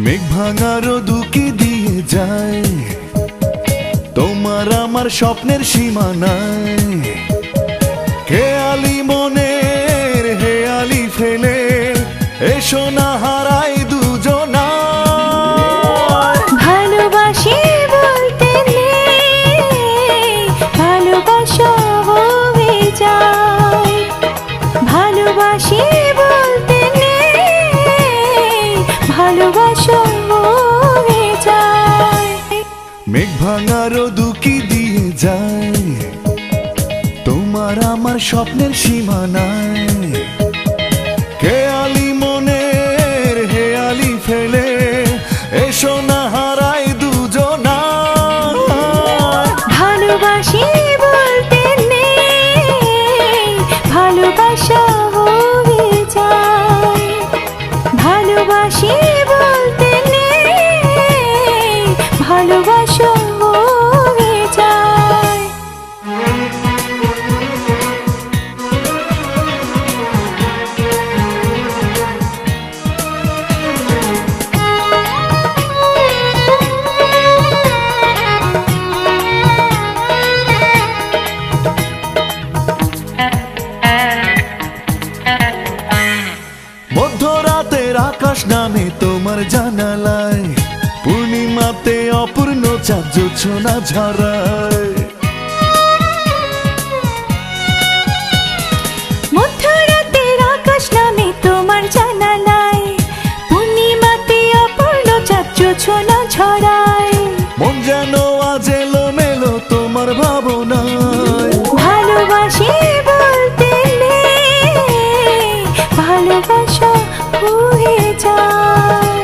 মেঘ ভাঙা রোদ উকি দিয়ে যায়, তোমার আমার স্বপ্নের সীমানায়। খেয়ালি মনের হেয়ালি ফেলে এসো না হারাই দুজনা। ভালোবাসি বলতে নেই, ভালোবাসা হয়ে যায়। ভালোবাসি বলতে নেই, ভালোবাসা হয়ে যায়। মেঘ ভাঙা রোদ উকি দিয়ে যায়, তোমার আমার স্বপ্নের সীমানায়। খেয়ালি মনের হেয়ালি ফেলে এসো না হারাই দুজনা। ভালোবাসি বলতে নেই, ভালোবাসা হয়ে যায়। ভালোবাসি বলতে নেই, ভালোবাসা হয়ে যায়। মধ্যরাতের আকাশ নামে তোমার জানালায়, পূর্ণিমাতে অপূর্ণ চাঁদ জোছনা ঝরায়। মধ্যরাতের আকাশ নামে তোমার জানালায়, পূর্ণিমাতে অপূর্ণ চাঁদ জোছনা ঝরায়। মন যেন আজ এলোমেলো তোমার ভাবনায়। ভালোবাসি বলতে নেই, ভালোবাসা হয়ে যায়।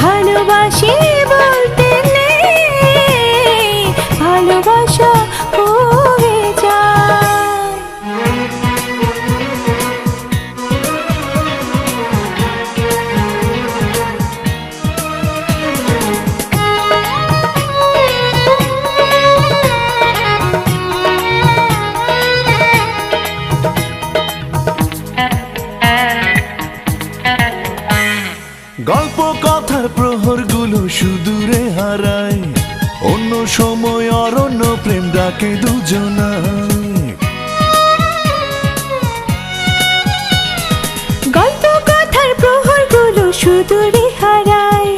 ভালোবাসি বলতে নেই, ভালোবাসা হয়ে যায়। গল্প কথার প্রহরগুলো সুদূরে হারায়, অন্য সময় অরণ্য প্রেম ডাকে দুজনায়। গল্প কথার প্রহরগুলো সুদূরে হারায়,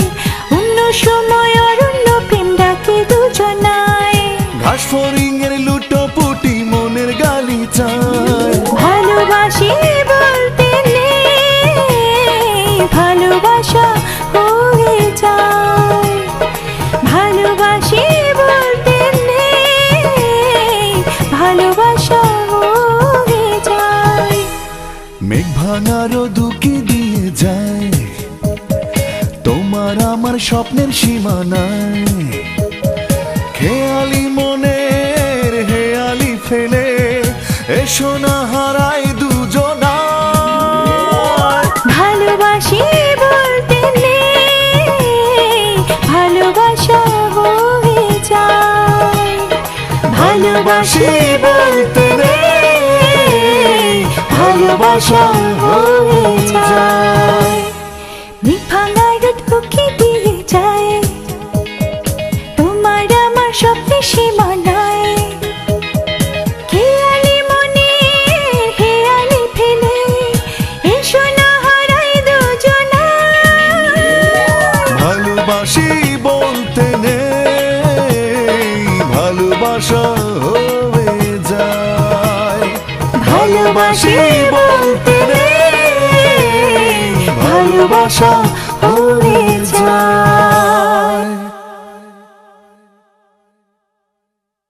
অন্য সময় অরণ্য প্রেম ডাকে দুজনায়। ঘাস ফড়িংয়ের লুটোপুটি মনের গালি চায়। ভালোবাসি বলতে নেই, ভালোবাসা হয়ে যায়। ভালোবাসি বলতে নেই, ভালোবাসা হয়ে যায়। মেঘ ভাঙা রোদ উকি দিয়ে যায়, তোমার আমার স্বপ্নের সীমানায়। খেয়ালি মনের হেয়ালি ফেলে এসো না হারাই দুজনা। ভালোবাসি বলতে নেই, ভালোবাসা হয়ে যায়। ভালোবাসি বলতে নেই, ভালোবাসা হয়ে যায়। মেঘ ভাঙা রোদ উকি দিয়ে যায়, তোমার আমার স্বপ্নের সীমানায়। খেয়ালি মনের হেয়ালি ফেলে এসো না হারাই দুজনা। ভালোবাসি বলতে নেই, ভালোবাসা হয়ে যায়। ভালোবাসি বলতে নেই, ভালোবাসা